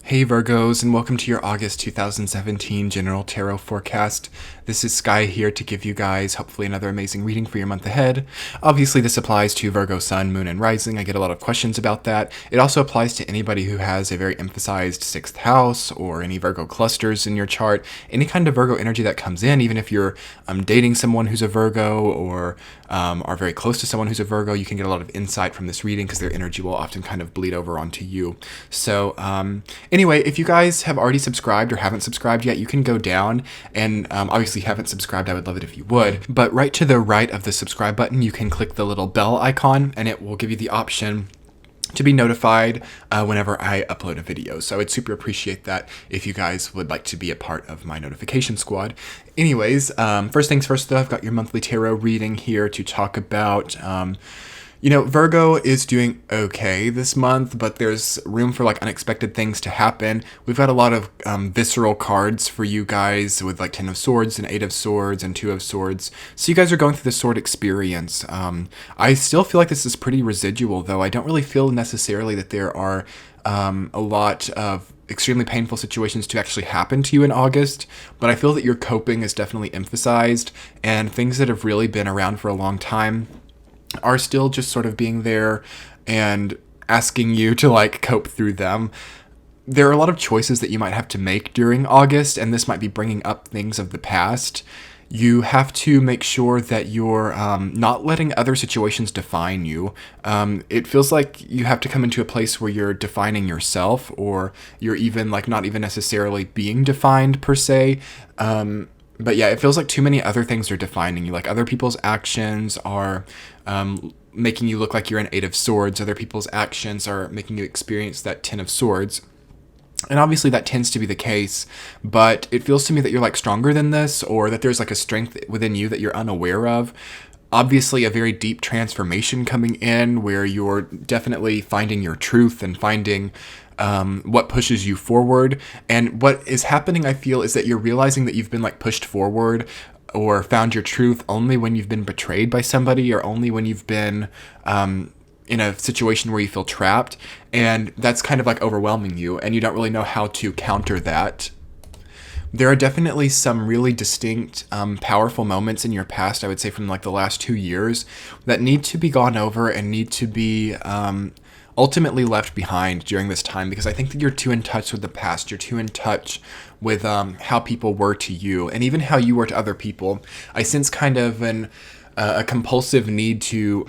Hey Virgos, and welcome to your August 2017 General Tarot Forecast. This is Sky here to give you guys hopefully another amazing reading for your month ahead. Obviously, this applies to Virgo Sun, Moon, and Rising. I get a lot of questions about that. It also applies to anybody who has a very emphasized 6th house or any Virgo clusters in your chart. Any kind of Virgo energy that comes in, even if you're dating someone who's a Virgo or are very close to someone who's a Virgo, you can get a lot of insight from this reading because their energy will often kind of bleed over onto you. So, anyway, if you guys have already subscribed or haven't subscribed yet, you can go down and obviously haven't subscribed, I would love it if you would. But right to the right of the subscribe button, you can click the little bell icon and it will give you the option to be notified whenever I upload a video. So I would super appreciate that if you guys would like to be a part of my notification squad. Anyways, first things first though, I've got your monthly tarot reading here to talk about. Virgo is doing okay this month, but there's room for like unexpected things to happen. We've got a lot of visceral cards for you guys with like 10 of Swords and 8 of Swords and 2 of Swords. So you guys are going through the sword experience. I still feel like this is pretty residual though. I don't really feel necessarily that there are a lot of extremely painful situations to actually happen to you in August, but I feel that your coping is definitely emphasized and things that have really been around for a long time are still just sort of being there and asking you to like cope through them. There are a lot of choices that you might have to make during August, and this might be bringing up things of the past. You have to make sure that you're not letting other situations define you. It feels like you have to come into a place where you're defining yourself, or you're even like not even necessarily being defined per se. But yeah, it feels like too many other things are defining you. Like other people's actions are making you look like you're an 8 of Swords. Other people's actions are making you experience that 10 of Swords. And obviously that tends to be the case, but it feels to me that you're like stronger than this, or that there's like a strength within you that you're unaware of. Obviously a very deep transformation coming in where you're definitely finding your truth and finding what pushes you forward. And what is happening, I feel, is that you're realizing that you've been like pushed forward or found your truth only when you've been betrayed by somebody, or only when you've been in a situation where you feel trapped. And that's kind of like overwhelming you, and you don't really know how to counter that. There are definitely some really distinct, powerful moments in your past, I would say from like the last 2 years, that need to be gone over and need to be ultimately left behind during this time, because I think that you're too in touch with the past. You're too in touch with how people were to you and even how you were to other people. I sense kind of a compulsive need to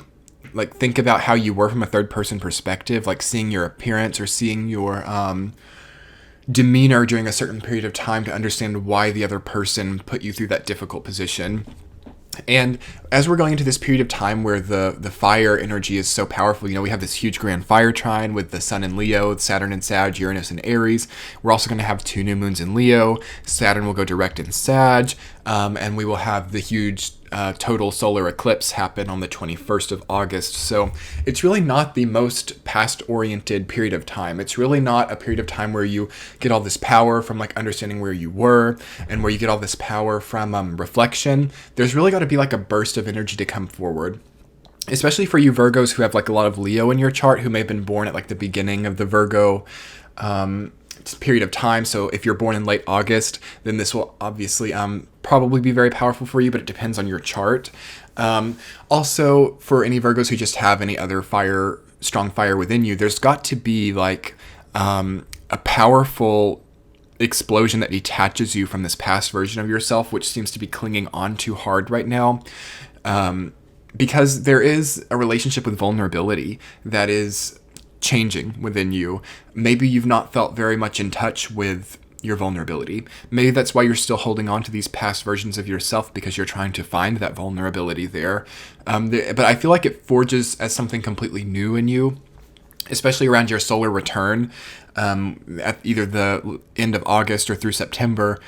like think about how you were from a third person perspective, like seeing your appearance or seeing your demeanor during a certain period of time to understand why the other person put you through that difficult position. And as we're going into this period of time where the fire energy is so powerful, we have this huge grand fire trine with the Sun in Leo, Saturn in Sag, Uranus in Aries. We're also going to have 2 new moons in Leo. Saturn will go direct in Sag, and we will have the huge total solar eclipse happen on the 21st of August. So it's really not the most past-oriented period of time. It's really not a period of time where you get all this power from like understanding where you were, and where you get all this power from reflection. There's really got to be like a burst of energy to come forward. Especially for you Virgos who have like a lot of Leo in your chart, who may have been born at like the beginning of the Virgo period of time. So if you're born in late August, then this will obviously probably be very powerful for you, but it depends on your chart. Also, for any Virgos who just have any other strong fire within you, there's got to be like a powerful explosion that detaches you from this past version of yourself, which seems to be clinging on too hard right now. Because there is a relationship with vulnerability that is changing within you. Maybe you've not felt very much in touch with your vulnerability. Maybe that's why you're still holding on to these past versions of yourself, because you're trying to find that vulnerability there. But I feel like it forges as something completely new in you, especially around your solar return, at either the end of August or through September.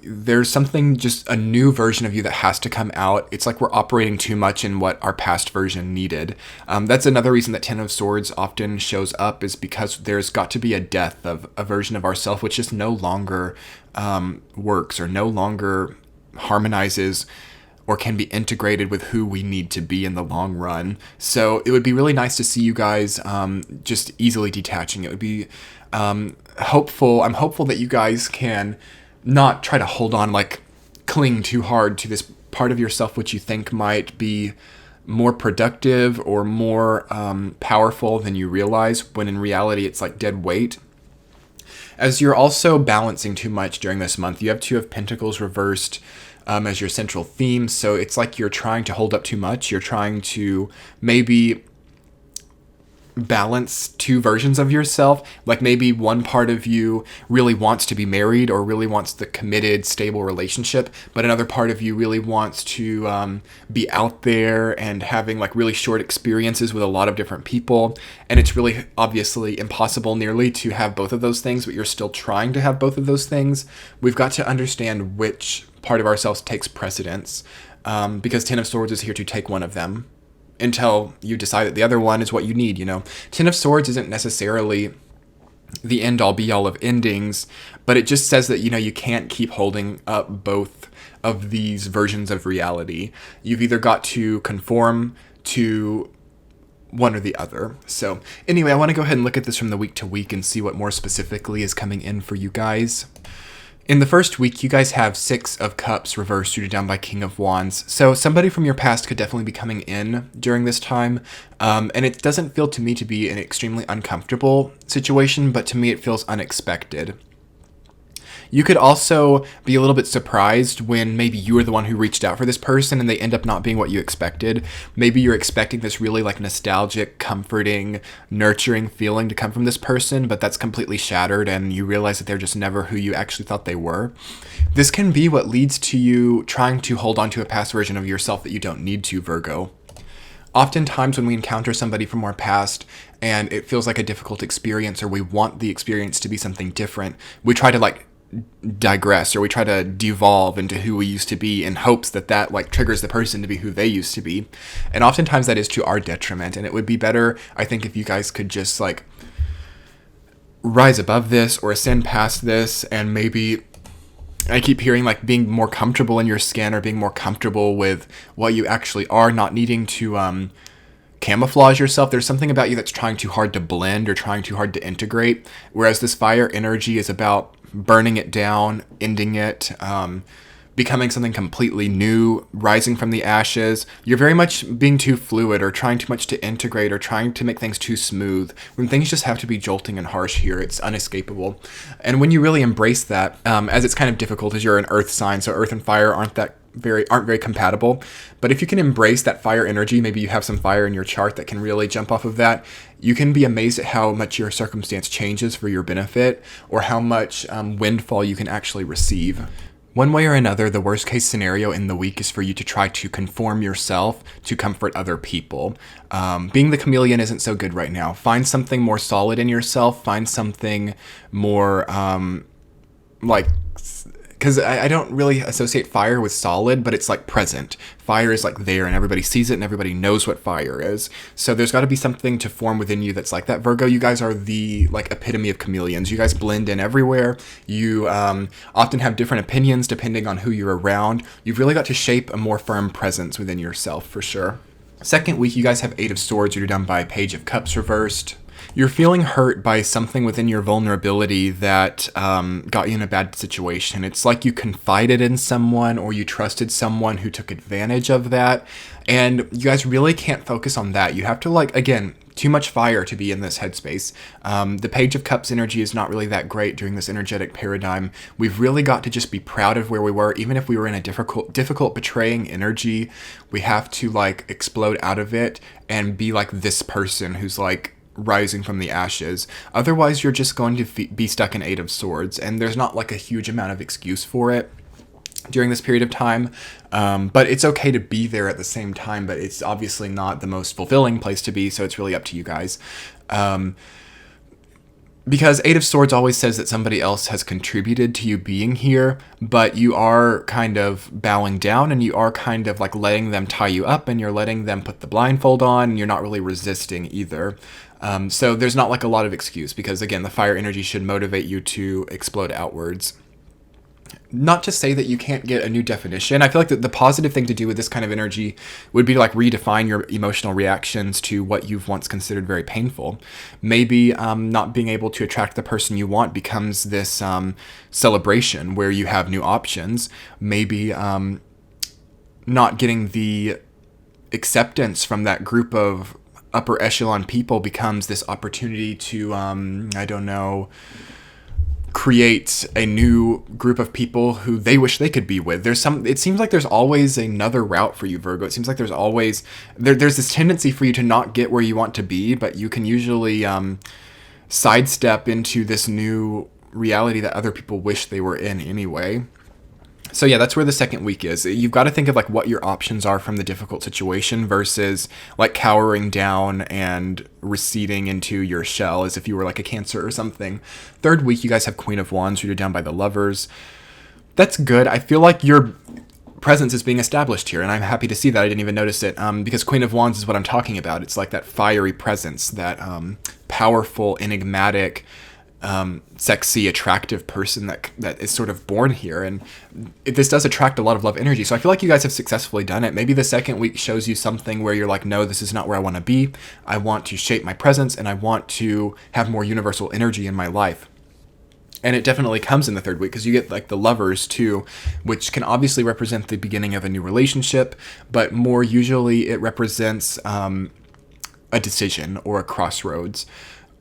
There's something, just a new version of you that has to come out. It's like we're operating too much in what our past version needed. That's another reason that 10 of Swords often shows up, is because there's got to be a death of a version of ourself which just no longer works, or no longer harmonizes or can be integrated with who we need to be in the long run. So it would be really nice to see you guys just easily detaching. It would be I'm hopeful that you guys can not try to hold on, like cling too hard to this part of yourself which you think might be more productive or more powerful than you realize, when in reality it's like dead weight. As you're also balancing too much during this month, you have Two of Pentacles reversed as your central theme. So it's like you're trying to hold up too much. You're trying to maybe balance two versions of yourself. Like maybe one part of you really wants to be married or really wants the committed, stable relationship, but another part of you really wants to be out there and having like really short experiences with a lot of different people. And it's really obviously impossible nearly to have both of those things, but you're still trying to have both of those things. We've got to understand which part of ourselves takes precedence, because Ten of Swords is here to take one of them until you decide that the other one is what you need, you know. Ten of Swords isn't necessarily the end-all be-all of endings, but it just says that, you know, you can't keep holding up both of these versions of reality. You've either got to conform to one or the other. So anyway, I want to go ahead and look at this from the week to week and see what more specifically is coming in for you guys. In the first week, you guys have Six of Cups reversed, suited down by King of Wands. So somebody from your past could definitely be coming in during this time. And it doesn't feel to me to be an extremely uncomfortable situation, but to me it feels unexpected. You could also be a little bit surprised when maybe you were the one who reached out for this person and they end up not being what you expected. Maybe you're expecting this really like nostalgic, comforting, nurturing feeling to come from this person, but that's completely shattered and you realize that they're just never who you actually thought they were. This can be what leads to you trying to hold on to a past version of yourself that you don't need to, Virgo. Oftentimes when we encounter somebody from our past and it feels like a difficult experience or we want the experience to be something different, we try to like digress, or we try to devolve into who we used to be in hopes that that like triggers the person to be who they used to be. And oftentimes that is to our detriment. And it would be better, I think, if you guys could just like rise above this or ascend past this, and maybe, I keep hearing like being more comfortable in your skin or being more comfortable with what you actually are, not needing to camouflage yourself. There's something about you that's trying too hard to blend or trying too hard to integrate, whereas this fire energy is about burning it down, ending it, becoming something completely new, rising from the ashes. You're very much being too fluid or trying too much to integrate or trying to make things too smooth, when things just have to be jolting and harsh here. It's unescapable. And when you really embrace that, as it's kind of difficult as you're an earth sign, so earth and fire aren't very compatible. But if you can embrace that fire energy, maybe you have some fire in your chart that can really jump off of that, you can be amazed at how much your circumstance changes for your benefit, or how much windfall you can actually receive. One way or another, the worst case scenario in the week is for you to try to conform yourself to comfort other people. Being the chameleon isn't so good right now. Find something more solid in yourself. Find something more because I don't really associate fire with solid, but it's like present. Fire is like there and everybody sees it and everybody knows what fire is. So there's got to be something to form within you that's like that. Virgo, you guys are the like epitome of chameleons. You guys blend in everywhere. You often have different opinions depending on who you're around. You've really got to shape a more firm presence within yourself for sure. Second week, you guys have Eight of Swords. You're done by Page of Cups reversed. You're feeling hurt by something within your vulnerability that got you in a bad situation. It's like you confided in someone or you trusted someone who took advantage of that. And you guys really can't focus on that. You have to again, too much fire to be in this headspace. The Page of Cups energy is not really that great during this energetic paradigm. We've really got to just be proud of where we were. Even if we were in a difficult betraying energy, we have to explode out of it and be like this person who's rising from the ashes. Otherwise, you're just going to be stuck in Eight of Swords, and there's not a huge amount of excuse for it during this period of time, but it's okay to be there at the same time, but it's obviously not the most fulfilling place to be, so it's really up to you guys. Because Eight of Swords always says that somebody else has contributed to you being here, but you are kind of bowing down and you are kind of letting them tie you up and you're letting them put the blindfold on and you're not really resisting either. So there's not a lot of excuse because, again, the fire energy should motivate you to explode outwards. not to say that you can't get a new definition. I feel like the positive thing to do with this kind of energy would be to like redefine your emotional reactions to what you've once considered very painful. Maybe not being able to attract the person you want becomes this celebration where you have new options. Maybe not getting the acceptance from that group of upper echelon people becomes this opportunity to, I don't know, create a new group of people who they wish they could be with. It seems like there's always another route for you, Virgo. It seems like there's always, there's this tendency for you to not get where you want to be, but you can usually sidestep into this new reality that other people wish they were in anyway. So yeah, that's where the second week is. You've got to think of like what your options are from the difficult situation versus like cowering down and receding into your shell as if you were like a Cancer or something. Third week, you guys have Queen of Wands, you're down by the Lovers. That's good. I feel like your presence is being established here, and I'm happy to see that. I didn't even notice it because Queen of Wands is what I'm talking about. It's like that fiery presence, that powerful, enigmatic, sexy, attractive person that is sort of born here, and this does attract a lot of love energy. So I feel like you guys have successfully done it. Maybe the second week shows you something where you're like, no, this is not where I want to be. I want to shape my presence, and I want to have more universal energy in my life. And it definitely comes in the third week because you get like the Lovers too, which can obviously represent the beginning of a new relationship, but more usually it represents a decision or a crossroads.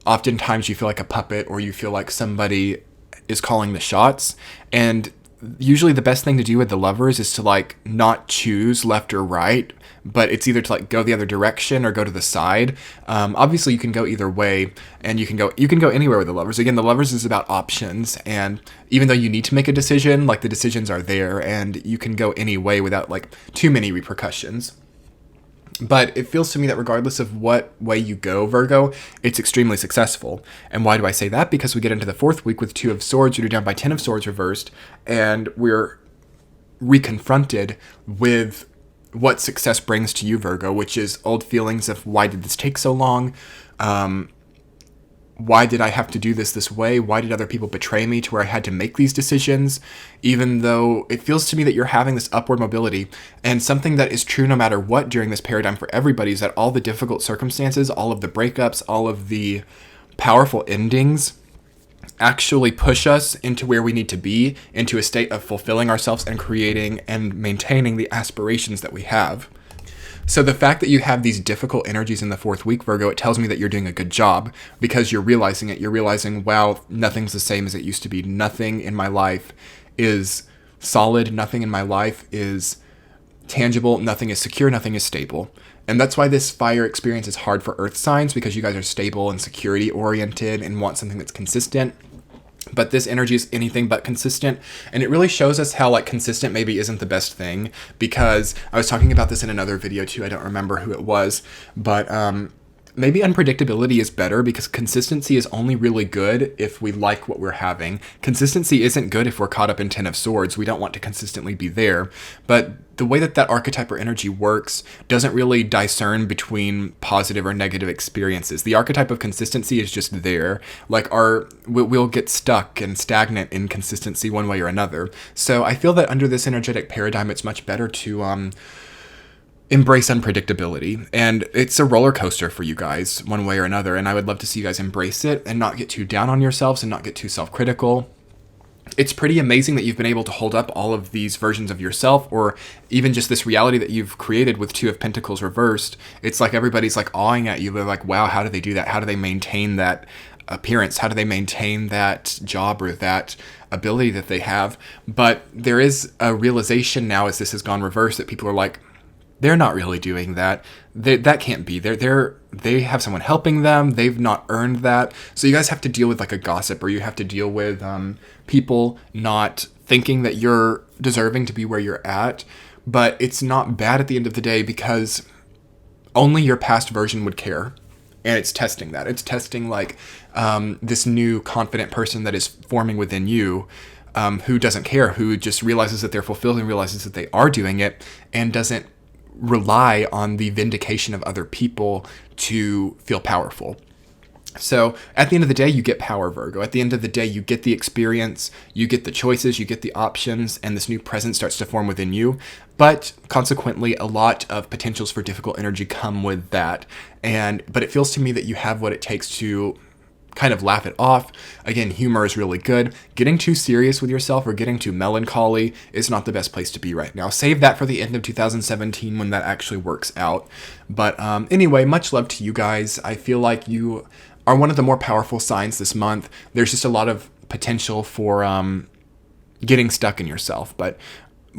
Oftentimes you feel like a puppet, or you feel like somebody is calling the shots. And usually the best thing to do with the Lovers is to like not choose left or right, but it's either to like go the other direction or go to the side. Obviously you can go either way, and you can go anywhere with the Lovers. Again, the Lovers is about options, and even though you need to make a decision, like the decisions are there, and you can go any way without like too many repercussions. But it feels to me that regardless of what way you go, Virgo, it's extremely successful. And why do I say that? Because we get into the fourth week with Two of Swords, you're down by 10 of Swords reversed, and we're reconfronted with what success brings to you, Virgo, which is old feelings of why did this take so long? Why did I have to do this way? Why did other people betray me to where I had to make these decisions? Even though it feels to me that you're having this upward mobility, and something that is true no matter what during this paradigm for everybody is that all the difficult circumstances, all of the breakups, all of the powerful endings actually push us into where we need to be, into a state of fulfilling ourselves and creating and maintaining the aspirations that we have. So the fact that you have these difficult energies in the fourth week, Virgo, it tells me that you're doing a good job because you're realizing it. You're realizing, wow, nothing's the same as it used to be. Nothing in my life is solid. Nothing in my life is tangible. Nothing is secure. Nothing is stable. And that's why this fire experience is hard for earth signs, because you guys are stable and security oriented and want something that's consistent. But this energy is anything but consistent, and it really shows us how like consistent maybe isn't the best thing, because I was talking about this in another video too. I don't remember who it was, but maybe unpredictability is better, because consistency is only really good if we like what we're having. Consistency isn't good if we're caught up in 10 of Swords. We don't want to consistently be there. But the way that archetype or energy works doesn't really discern between positive or negative experiences. The archetype of consistency is just there. Like we'll get stuck and stagnant in consistency one way or another. So I feel that under this energetic paradigm, it's much better to embrace unpredictability, and it's a roller coaster for you guys one way or another, and I would love to see you guys embrace it and not get too down on yourselves and not get too self-critical. It's pretty amazing that you've been able to hold up all of these versions of yourself, or even just this reality that you've created with Two of Pentacles reversed. It's like everybody's like awing at you. They're like, wow, how do they do that? How do they maintain that appearance? How do they maintain that job or that ability that they have? But there is a realization now, as this has gone reverse, that people are like, they're not really doing that. That can't be. They have someone helping them. They've not earned that. So you guys have to deal with like a gossip, or you have to deal with people not thinking that you're deserving to be where you're at. But it's not bad at the end of the day, because only your past version would care. And it's testing that. It's testing like this new confident person that is forming within you, who doesn't care, who just realizes that they're fulfilled and realizes that they are doing it, and doesn't rely on the vindication of other people to feel powerful. So at the end of the day, you get power, Virgo. At the end of the day, you get the experience, you get the choices, you get the options, and this new presence starts to form within you. But consequently, a lot of potentials for difficult energy come with that. But it feels to me that you have what it takes to kind of laugh it off. Again, humor is really good. Getting too serious with yourself or getting too melancholy is not the best place to be right now. Save that for the end of 2017 when that actually works out. But anyway, much love to you guys. I feel like you are one of the more powerful signs this month. There's just a lot of potential for getting stuck in yourself. But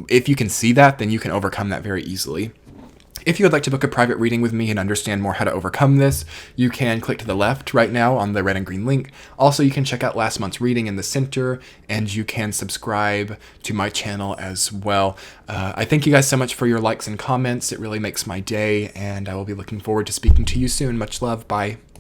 if you can see that, then you can overcome that very easily. If you would like to book a private reading with me and understand more how to overcome this, you can click to the left right now on the red and green link. Also, you can check out last month's reading in the center, and you can subscribe to my channel as well. I thank you guys so much for your likes and comments. It really makes my day, and I will be looking forward to speaking to you soon. Much love. Bye.